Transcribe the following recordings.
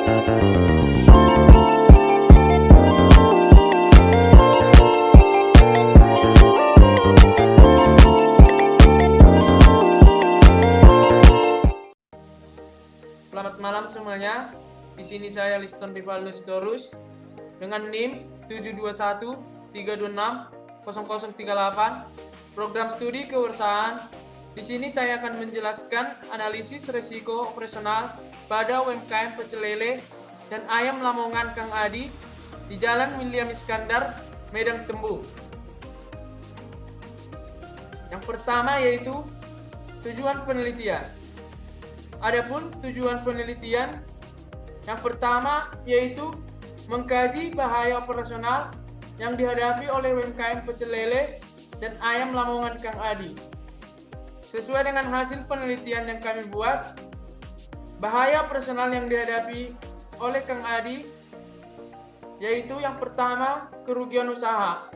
Selamat malam semuanya. Di sini saya Liston Rivaldo Sitorus dengan NIM 721-326-0038 program studi kewirausahaan. Di sini saya akan menjelaskan analisis risiko operasional pada UMKM pecel lele dan ayam Lamongan Kang Adi di Jalan William Iskandar, Medan Tembung. Yang pertama yaitu tujuan penelitian. Adapun tujuan penelitian yang pertama yaitu mengkaji bahaya operasional yang dihadapi oleh UMKM pecel lele dan ayam Lamongan Kang Adi. Sesuai dengan hasil penelitian yang kami buat, bahaya operasional yang dihadapi oleh Kang Adi yaitu yang pertama kerugian usaha,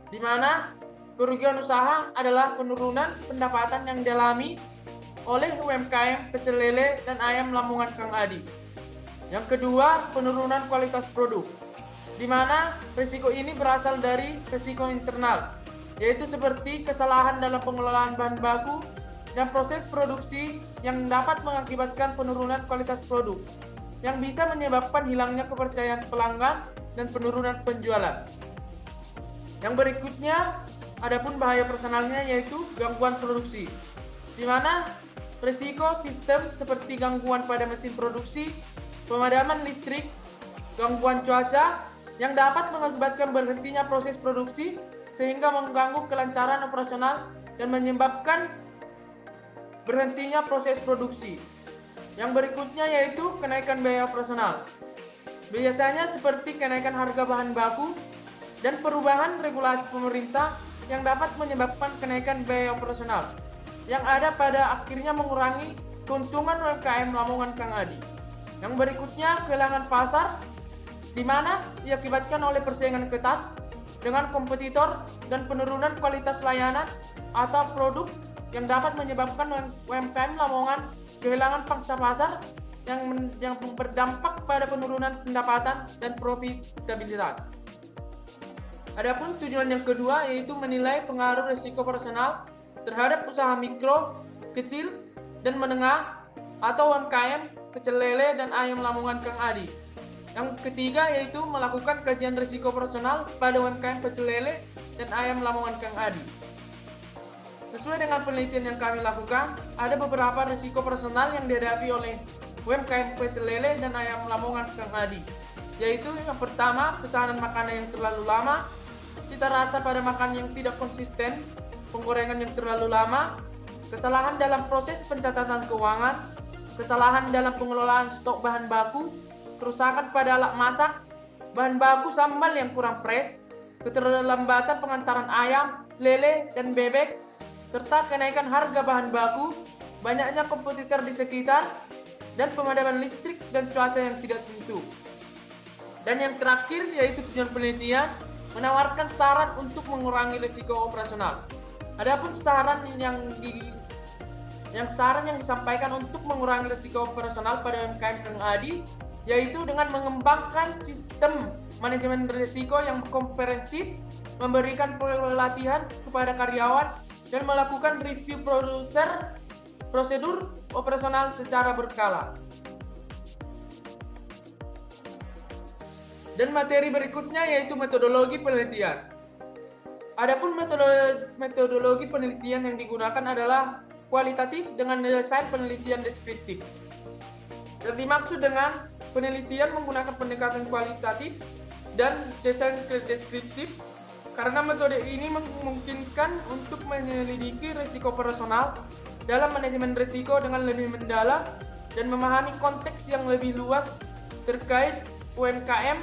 di mana kerugian usaha adalah penurunan pendapatan yang dialami oleh UMKM pecel lele dan ayam Lamongan Kang Adi. Yang kedua, penurunan kualitas produk, di mana risiko ini berasal dari risiko internal, yaitu seperti kesalahan dalam pengelolaan bahan baku dan proses produksi yang dapat mengakibatkan penurunan kualitas produk, yang bisa menyebabkan hilangnya kepercayaan pelanggan dan penurunan penjualan. Yang berikutnya, adapun bahaya personalnya yaitu gangguan produksi, di mana risiko sistem seperti gangguan pada mesin produksi, pemadaman listrik, gangguan cuaca yang dapat mengakibatkan berhentinya proses produksi sehingga mengganggu kelancaran operasional dan menyebabkan berhentinya proses produksi. Yang berikutnya yaitu kenaikan biaya operasional. Biasanya seperti kenaikan harga bahan baku dan perubahan regulasi pemerintah yang dapat menyebabkan kenaikan biaya operasional, yang ada pada akhirnya mengurangi keuntungan UMKM Lamongan Kang Adi. Yang berikutnya, kehilangan pasar, di mana diakibatkan oleh persaingan ketat dengan kompetitor dan penurunan kualitas layanan atau produk yang dapat menyebabkan UMKM Lamongan kehilangan pangsa pasar yang berdampak pada penurunan pendapatan dan profitabilitas. Adapun tujuan yang kedua yaitu menilai pengaruh risiko operasional terhadap usaha mikro, kecil, dan menengah atau UMKM pecel lele dan ayam Lamongan Kang Adi. Yang ketiga yaitu melakukan kajian risiko operasional pada UMKM pecel lele dan ayam Lamongan Kang Adi. Sesuai dengan penelitian yang kami lakukan, ada beberapa risiko operasional yang dihadapi oleh UMKM pecel lele dan ayam Lamongan Kang Adi, yaitu yang pertama, pesanan makanan yang terlalu lama, cita rasa pada makanan yang tidak konsisten, penggorengan yang terlalu lama, kesalahan dalam proses pencatatan keuangan, kesalahan dalam pengelolaan stok bahan baku, kerusakan pada alat masak, bahan baku sambal yang kurang fresh, keterlambatan pengantaran ayam, lele, dan bebek, serta kenaikan harga bahan baku, banyaknya kompetitor di sekitar, dan pemadaman listrik dan cuaca yang tidak tentu. Dan yang terakhir yaitu tujuan penelitian menawarkan saran untuk mengurangi risiko operasional. Adapun saran yang disampaikan untuk mengurangi risiko operasional pada UMKM Kang Adi yaitu dengan mengembangkan sistem manajemen risiko yang komprehensif, memberikan pelatihan kepada karyawan dan melakukan review prosedur operasional secara berkala. Dan materi berikutnya yaitu metodologi penelitian. Adapun metodologi penelitian yang digunakan adalah kualitatif dengan desain penelitian deskriptif. Yang dimaksud dengan penelitian menggunakan pendekatan kualitatif dan desain deskriptif karena metode ini memungkinkan untuk menyelidiki risiko operasional dalam manajemen risiko dengan lebih mendalam dan memahami konteks yang lebih luas terkait UMKM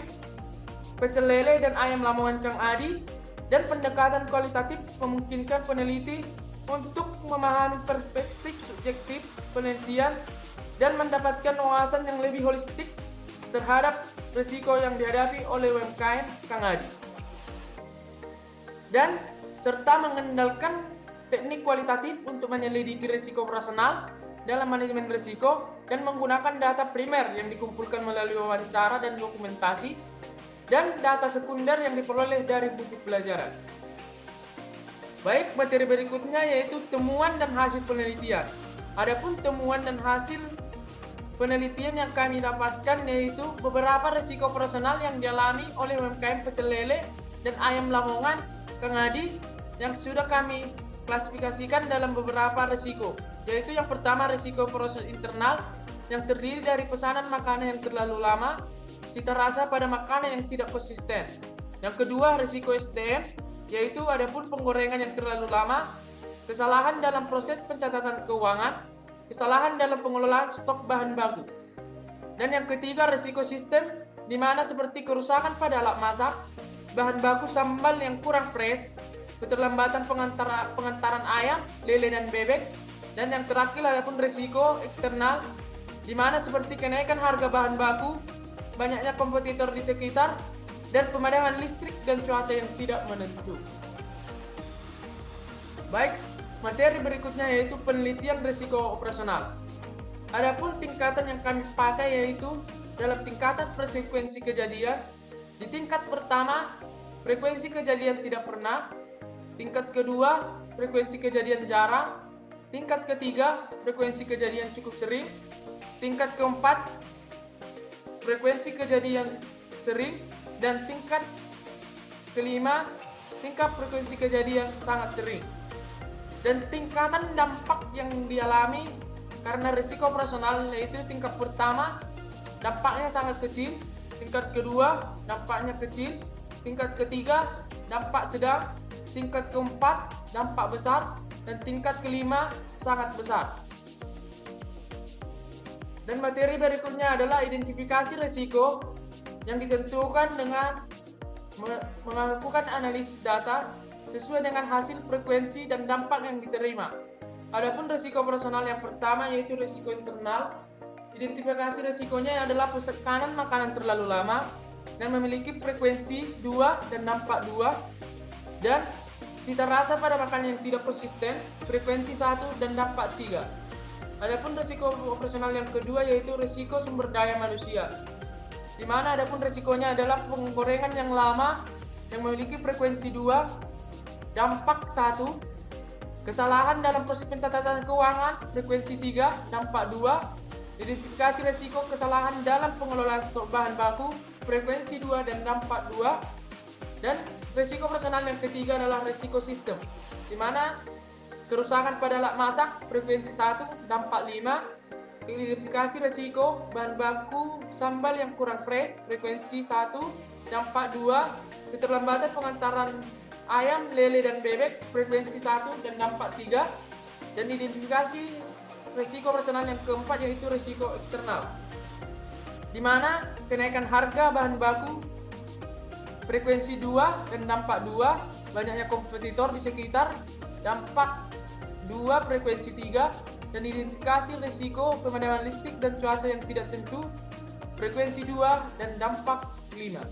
pecel lele dan ayam Lamongan Kang Adi. Dan pendekatan kualitatif memungkinkan peneliti untuk memahami perspektif subjektif penelitian dan mendapatkan wawasan yang lebih holistik terhadap risiko yang dihadapi oleh UMKM Kang Adi. Dan serta mengandalkan teknik kualitatif untuk menyelidiki risiko operasional dalam manajemen risiko dan menggunakan data primer yang dikumpulkan melalui wawancara dan dokumentasi, dan data sekunder yang diperoleh dari buku pelajaran. Baik, materi berikutnya yaitu temuan dan hasil penelitian. Adapun temuan dan hasil penelitian yang kami dapatkan yaitu beberapa risiko operasional yang dialami oleh UMKM pecel lele dan ayam Lamongan Kang Adi yang sudah kami klasifikasikan dalam beberapa risiko, yaitu yang pertama risiko proses internal yang terdiri dari pesanan makanan yang terlalu lama, cita rasa pada makanan yang tidak konsisten. Yang kedua risiko SDM, yaitu adapun penggorengan yang terlalu lama, kesalahan dalam proses pencatatan keuangan, kesalahan dalam pengelolaan stok bahan baku. Dan yang ketiga risiko sistem, di mana seperti kerusakan pada alat masak, bahan baku sambal yang kurang fresh, keterlambatan pengantaran ayam, lele dan bebek. Dan yang terakhir adapun risiko eksternal, di mana seperti kenaikan harga bahan baku, banyaknya kompetitor di sekitar, dan pemadaman listrik dan cuaca yang tidak menentu. Baik, materi berikutnya yaitu penelitian risiko operasional. Adapun tingkatan yang kami pakai yaitu dalam tingkatan frekuensi kejadian. Di tingkat pertama, frekuensi kejadian tidak pernah. Tingkat kedua, frekuensi kejadian jarang. Tingkat ketiga, frekuensi kejadian cukup sering. Tingkat keempat, frekuensi kejadian sering. Dan tingkat kelima, tingkat frekuensi kejadian sangat sering. Dan tingkatan dampak yang dialami karena risiko operasional yaitu tingkat pertama, dampaknya sangat kecil. Tingkat kedua, dampaknya kecil. Tingkat ketiga, dampak sedang. Tingkat keempat, dampak besar. Dan tingkat kelima, sangat besar. Dan materi berikutnya adalah identifikasi risiko yang ditentukan dengan melakukan analisis data sesuai dengan hasil frekuensi dan dampak yang diterima. Adapun risiko operasional yang pertama yaitu risiko internal. Identifikasi risikonya adalah pesekanan makanan terlalu lama dan memiliki frekuensi 2 dan dampak 2, dan cita rasa pada makanan yang tidak konsisten, frekuensi 1 dan dampak 3. Adapun risiko operasional yang kedua yaitu risiko sumber daya manusia, di mana adapun risikonya adalah penggorengan yang lama yang memiliki frekuensi 2, dampak 1, kesalahan dalam proses pencatatan keuangan, frekuensi 3, dampak 2, identifikasi risiko kesalahan dalam pengelolaan stok bahan baku, frekuensi 2 dan dampak 2, dan risiko operasional yang ketiga adalah risiko sistem, di mana kerusakan pada alat masak, frekuensi 1, dampak 5, identifikasi risiko bahan baku sambal yang kurang fresh, frekuensi 1, dampak 2, keterlambatan pengantaran ayam, lele dan bebek, frekuensi 1 dan dampak 3, dan identifikasi risiko operasional yang keempat yaitu risiko eksternal, di mana kenaikan harga bahan baku, frekuensi 2 dan dampak 2, banyaknya kompetitor di sekitar, dampak 2, frekuensi 3, dan identifikasi risiko pemadaman listrik dan cuaca yang tidak tentu, frekuensi 2 dan dampak 5.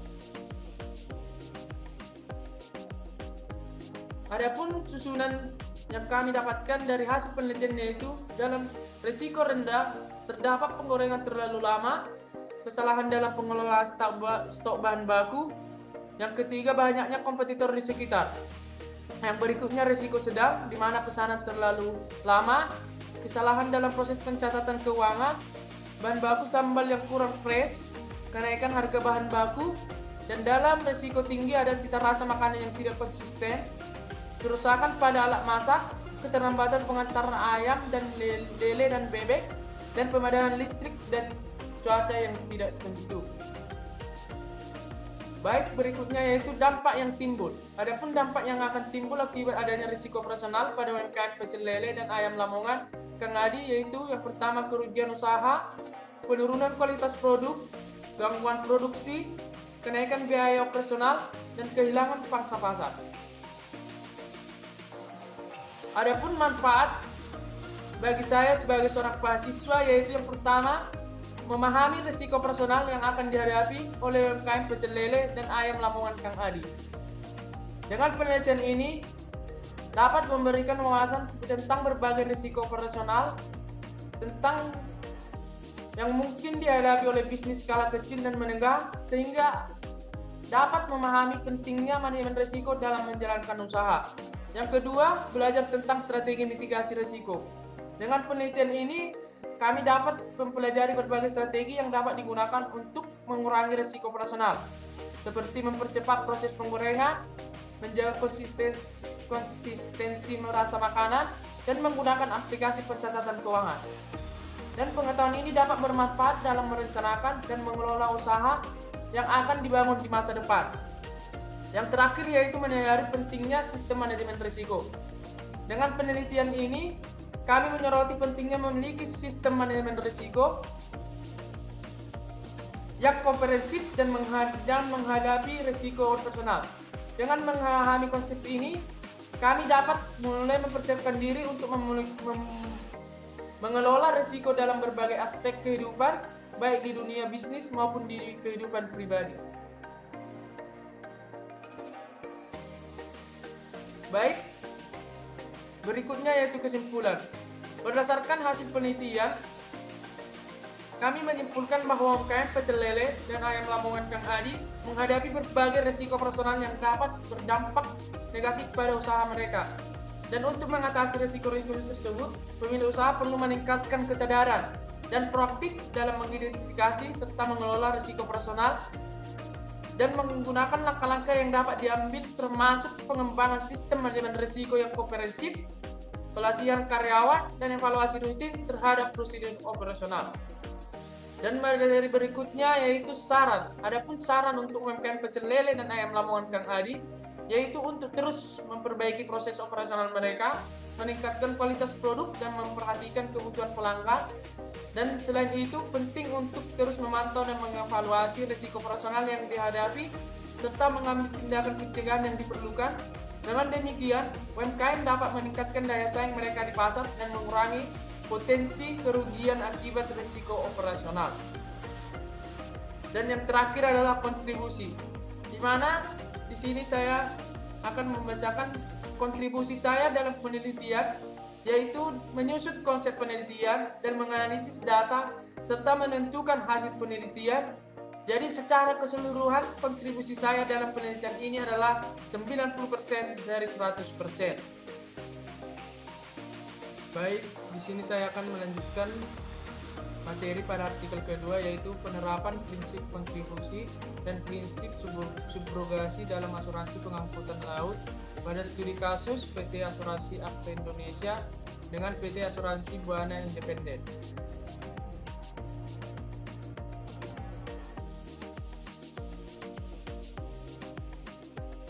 Adapun susunan yang kami dapatkan dari hasil penelitian yaitu dalam risiko rendah terdapat penggorengan terlalu lama, kesalahan dalam pengelolaan stok bahan baku. Yang ketiga, banyaknya kompetitor di sekitar. Yang berikutnya risiko sedang, di mana pesanan terlalu lama, kesalahan dalam proses pencatatan keuangan, bahan baku sambal yang kurang fresh, kenaikan harga bahan baku, dan dalam risiko tinggi ada cita rasa makanan yang tidak konsisten, kerusakan pada alat masak, keterlambatan pengantaran ayam dan lele dan bebek, dan pemadaman listrik dan cuaca yang tidak tentu. Baik, berikutnya yaitu dampak yang timbul. Adapun dampak yang akan timbul akibat adanya risiko operasional pada UMKM pecel lele dan ayam Lamongan Kang Adi yaitu yang pertama kerugian usaha, penurunan kualitas produk, gangguan produksi, kenaikan biaya operasional, dan kehilangan pangsa pasar. Adapun manfaat bagi saya sebagai seorang mahasiswa yaitu yang pertama, memahami risiko operasional yang akan dihadapi oleh UMKM pecel lele dan ayam Lamongan Kang Adi. Dengan penelitian ini dapat memberikan wawasan tentang berbagai risiko operasional tentang yang mungkin dihadapi oleh bisnis skala kecil dan menengah, sehingga dapat memahami pentingnya manajemen risiko dalam menjalankan usaha. Yang kedua, belajar tentang strategi mitigasi risiko. Dengan penelitian ini, kami dapat mempelajari berbagai strategi yang dapat digunakan untuk mengurangi risiko operasional, seperti mempercepat proses penggorengan, menjaga konsistensi merasa makanan, dan menggunakan aplikasi pencatatan keuangan. Dan pengetahuan ini dapat bermanfaat dalam merencanakan dan mengelola usaha yang akan dibangun di masa depan. Yang terakhir yaitu menyadari pentingnya sistem manajemen risiko. Dengan penelitian ini, kami menyoroti pentingnya memiliki sistem manajemen risiko yang komprehensif dan menghadapi risiko operasional. Dengan memahami konsep ini, kami dapat mulai mempersiapkan diri untuk mengelola risiko dalam berbagai aspek kehidupan, baik di dunia bisnis maupun di kehidupan pribadi. Baik, berikutnya yaitu kesimpulan. Berdasarkan hasil penelitian, kami menyimpulkan bahwa UMKM pecel lele dan ayam Lamongan Kang Adi menghadapi berbagai risiko operasional yang dapat berdampak negatif pada usaha mereka. Dan untuk mengatasi risiko-risiko tersebut, pemilik usaha perlu meningkatkan kesadaran dan proaktif dalam mengidentifikasi serta mengelola risiko operasional dan menggunakan langkah-langkah yang dapat diambil, termasuk pengembangan sistem manajemen risiko yang komprehensif, pelatihan karyawan, dan evaluasi rutin terhadap prosedur operasional. Dan materi berikutnya yaitu saran. Adapun saran untuk UMKM pecel lele dan ayam Lamongan Kang Adi yaitu untuk terus memperbaiki proses operasional mereka, meningkatkan kualitas produk dan memperhatikan kebutuhan pelanggan. Dan selain itu penting untuk terus memantau dan mengevaluasi risiko operasional yang dihadapi serta mengambil tindakan pencegahan yang diperlukan. Dengan demikian, UMKM dapat meningkatkan daya saing mereka di pasar dan mengurangi potensi kerugian akibat risiko operasional. Dan yang terakhir adalah kontribusi, di mana di sini saya akan membacakan kontribusi saya dalam penelitian, yaitu menyusut konsep penelitian dan menganalisis data serta menentukan hasil penelitian. Jadi secara keseluruhan kontribusi saya dalam penelitian ini adalah 90% dari 100%. Baik, di sini saya akan melanjutkan materi pada artikel kedua, yaitu penerapan prinsip kontribusi dan prinsip subrogasi dalam asuransi pengangkutan laut pada studi kasus PT Asuransi Aksa Indonesia dengan PT Asuransi Buana Independen.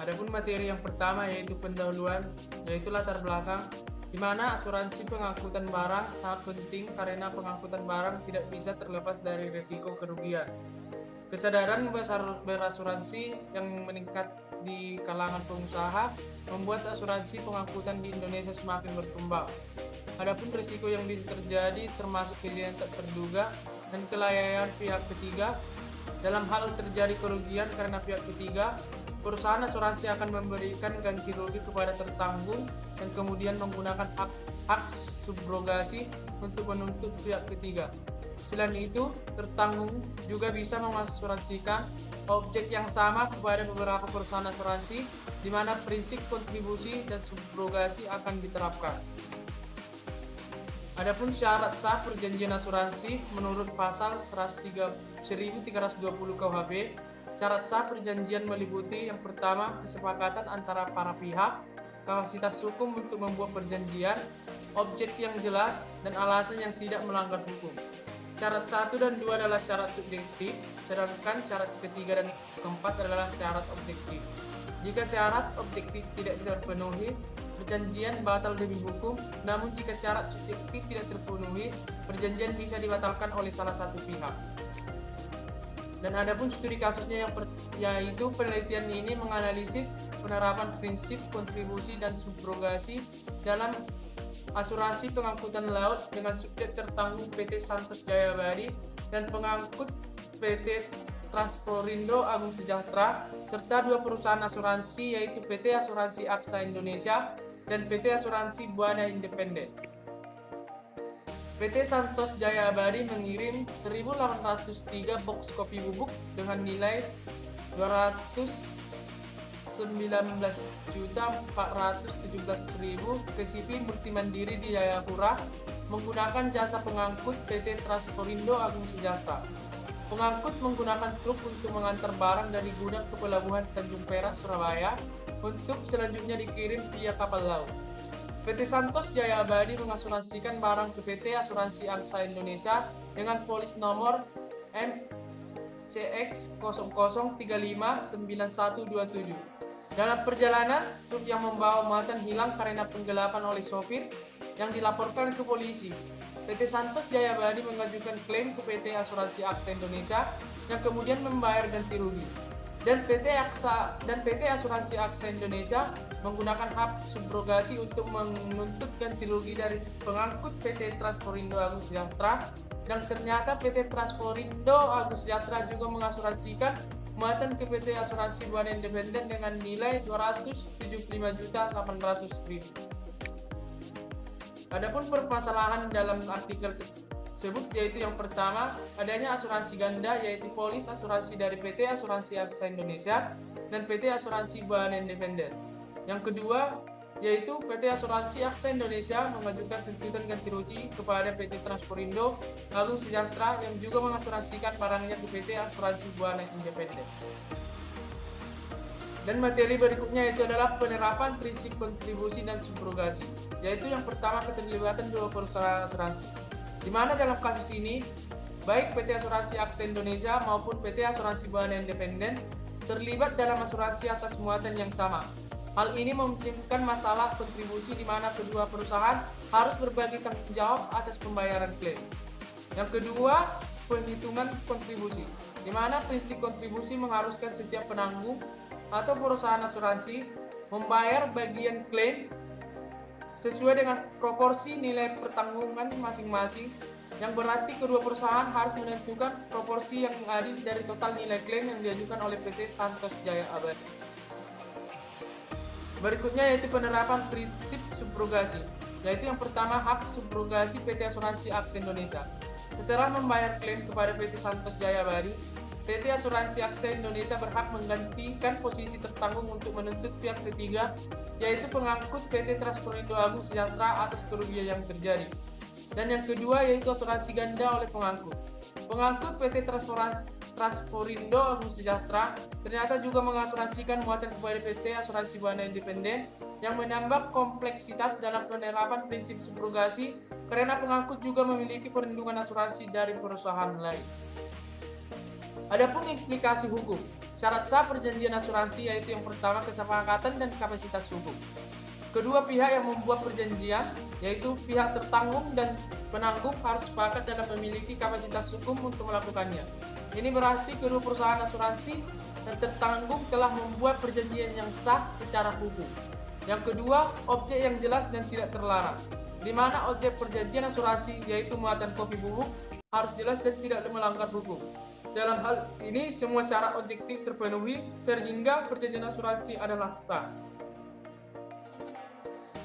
Adapun materi yang pertama yaitu pendahuluan, yaitu latar belakang, di mana asuransi pengangkutan barang sangat penting karena pengangkutan barang tidak bisa terlepas dari risiko kerugian. Kesadaran berasuransi yang meningkat di kalangan pengusaha membuat asuransi pengangkutan di Indonesia semakin berkembang. Adapun risiko yang terjadi termasuk kejadian tak terduga dan kelalaian pihak ketiga. Dalam hal terjadi kerugian karena pihak ketiga, perusahaan asuransi akan memberikan ganti rugi kepada tertanggung dan kemudian menggunakan hak subrogasi untuk menuntut pihak ketiga. Selain itu, tertanggung juga bisa mengasuransikan objek yang sama kepada beberapa perusahaan asuransi, di mana prinsip kontribusi dan subrogasi akan diterapkan. Adapun syarat sah perjanjian asuransi menurut pasal 1320 KUHP, syarat sah perjanjian meliputi yang pertama, kesepakatan antara para pihak, kapasitas hukum untuk membuat perjanjian, objek yang jelas, dan alasan yang tidak melanggar hukum. Syarat 1 dan 2 adalah syarat subjektif, sedangkan syarat ketiga dan keempat adalah syarat objektif. Jika syarat objektif tidak terpenuhi, perjanjian batal demi hukum, namun jika syarat subjektif tidak terpenuhi, perjanjian bisa dibatalkan oleh salah satu pihak. Dan adapun studi kasusnya yaitu penelitian ini menganalisis penerapan prinsip kontribusi dan subrogasi dalam asuransi pengangkutan laut dengan subjek tertanggung PT Santos Jaya Abadi dan pengangkut PT Transporindo Agung Sejahtera serta dua perusahaan asuransi yaitu PT Asuransi Aksa Indonesia dan PT Asuransi Buana Independen. PT Santos Jaya Abadi mengirim 1.803 box kopi bubuk dengan nilai 219.417.000 ke CV Multimandiri di Jayapura menggunakan jasa pengangkut PT Transporindo Agung Sejahtera. Pengangkut menggunakan truk untuk mengantar barang dari gudang ke pelabuhan Tanjung Perak, Surabaya untuk selanjutnya dikirim via kapal laut. PT Santos Jaya Abadi mengasuransikan barang ke PT Asuransi Aksa Indonesia dengan polis nomor MCX 00359127. Dalam perjalanan, truk yang membawa muatan hilang karena penggelapan oleh sopir yang dilaporkan ke polisi. PT Santos Jaya Abadi mengajukan klaim ke PT Asuransi Aksa Indonesia yang kemudian membayar ganti rugi. Dan PT Asuransi Aksa Indonesia menggunakan hak subrogasi untuk menuntut ganti rugi dari pengangkut PT Transporindo Agung Sejahtera, dan ternyata PT Transporindo Agung Sejahtera juga mengasuransikan muatan ke PT Asuransi Buana Independen dengan nilai 275.800.000. Adapun permasalahan dalam artikel tersebut yaitu yang pertama, adanya asuransi ganda yaitu polis asuransi dari PT Asuransi Aksa Indonesia dan PT Asuransi Buana Independen. Yang kedua, yaitu PT Asuransi Aksa Indonesia mengajukan tuntutan ganti rugi kepada PT Transporindo Agung Sejahtera yang juga mengasuransikan barangnya ke PT Asuransi Buana Independen. Dan materi berikutnya itu adalah penerapan prinsip kontribusi dan subrogasi, yaitu yang pertama keterlibatan dua perusahaan asuransi, di mana dalam kasus ini baik PT Asuransi Aksa Indonesia maupun PT Asuransi Buana Independen terlibat dalam asuransi atas muatan yang sama. Hal ini memungkinkan masalah kontribusi di mana kedua perusahaan harus berbagi tanggung jawab atas pembayaran klaim. Yang kedua, penghitungan kontribusi, di mana prinsip kontribusi mengharuskan setiap penanggung atau perusahaan asuransi membayar bagian klaim sesuai dengan proporsi nilai pertanggungan masing-masing, yang berarti kedua perusahaan harus menentukan proporsi yang adil dari total nilai klaim yang diajukan oleh PT Santos Jaya Abadi. Berikutnya yaitu penerapan prinsip subrogasi, yaitu yang pertama hak subrogasi PT Asuransi Aksa Indonesia. Setelah membayar klaim kepada PT Santos Jaya Abadi, PT Asuransi Aksa Indonesia berhak menggantikan posisi tertanggung untuk menuntut pihak ketiga, yaitu pengangkut PT Transporindo Agung Sejahtera atas kerugian yang terjadi. Dan yang kedua yaitu asuransi ganda oleh pengangkut. Pengangkut PT Transporindo Agung Sejahtera ternyata juga mengasuransikan muatan kepada PT Asuransi Buana Independen yang menambah kompleksitas dalam penerapan prinsip subrogasi karena pengangkut juga memiliki perlindungan asuransi dari perusahaan lain. Adapun implikasi hukum, syarat sah perjanjian asuransi yaitu yang pertama kesepakatan dan kapasitas hukum. Kedua pihak yang membuat perjanjian, yaitu pihak tertanggung dan penanggung harus sepakat dalam memiliki kapasitas hukum untuk melakukannya. Ini berarti kedua perusahaan asuransi dan tertanggung telah membuat perjanjian yang sah secara hukum. Yang kedua, objek yang jelas dan tidak terlarang, di mana objek perjanjian asuransi yaitu muatan kopi bubuk harus jelas dan tidak melanggar hukum. Dalam hal ini, semua syarat objektif terpenuhi sehingga perjanjian asuransi adalah sah.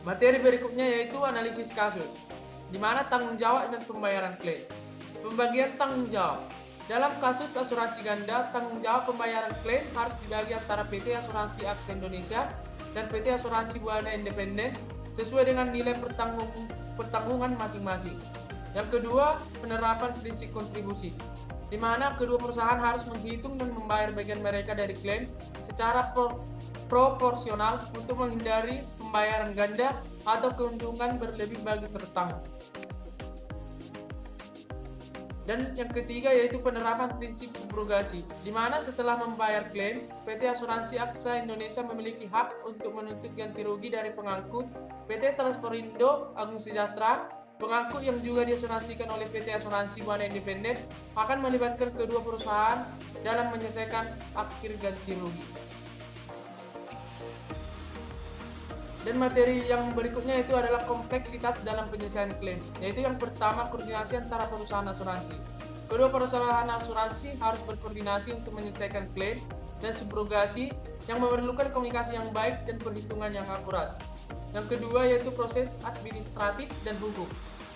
Materi berikutnya yaitu analisis kasus, di mana tanggung jawab dan pembayaran klaim. Pembagian tanggung jawab. Dalam kasus asuransi ganda, tanggung jawab pembayaran klaim harus dibagi antara PT Asuransi Aksa Indonesia dan PT Asuransi Buana Independen sesuai dengan nilai pertanggungan masing-masing. Yang kedua, penerapan prinsip kontribusi, di mana kedua perusahaan harus menghitung dan membayar bagian mereka dari klaim secara proporsional untuk menghindari pembayaran ganda atau keuntungan berlebih bagi tertanggung. Dan yang ketiga yaitu penerapan prinsip subrogasi, di mana setelah membayar klaim, PT Asuransi Aksa Indonesia memiliki hak untuk menuntut ganti rugi dari pengangkut PT Transporindo Agung Sejahtera. Pengangkut yang juga diasuransikan oleh PT Asuransi Buana Independen akan melibatkan kedua perusahaan dalam menyelesaikan akhir ganti rugi. Dan materi yang berikutnya itu adalah kompleksitas dalam penyelesaian klaim, yaitu yang pertama koordinasi antara perusahaan asuransi. Kedua perusahaan asuransi harus berkoordinasi untuk menyelesaikan klaim dan subrogasi yang memerlukan komunikasi yang baik dan perhitungan yang akurat. Yang kedua yaitu proses administratif dan hukum,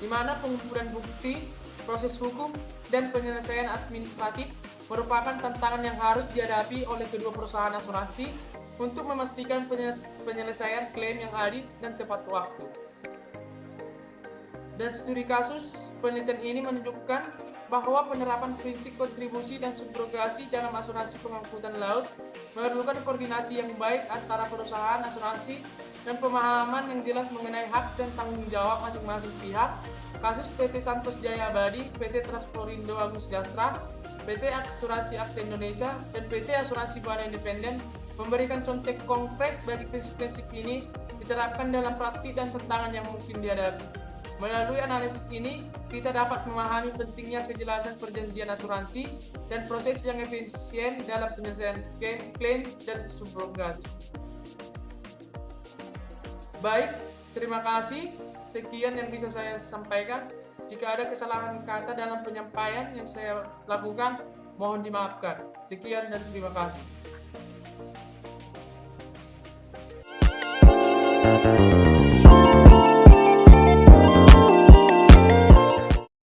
di mana pengumpulan bukti, proses hukum, dan penyelesaian administratif merupakan tantangan yang harus dihadapi oleh kedua perusahaan asuransi untuk memastikan penyelesaian klaim yang adil dan tepat waktu. Dan studi kasus penelitian ini menunjukkan bahwa penerapan prinsip kontribusi dan subrogasi dalam asuransi pengangkutan laut memerlukan koordinasi yang baik antara perusahaan asuransi dan pemahaman yang jelas mengenai hak dan tanggung jawab masing-masing pihak. Kasus PT Santos Jaya Abadi, PT Transporindo Agung Sejahtera, PT Asuransi Aksa Indonesia, dan PT Asuransi Buana Independen memberikan contoh konkret bagi prinsip-prinsip ini diterapkan dalam praktik dan tantangan yang mungkin dihadapi. Melalui analisis ini, kita dapat memahami pentingnya kejelasan perjanjian asuransi dan proses yang efisien dalam penyelesaian klaim dan subrogasi. Baik, terima kasih. Sekian yang bisa saya sampaikan. Jika ada kesalahan kata dalam penyampaian yang saya lakukan, mohon dimaafkan. Sekian dan terima kasih.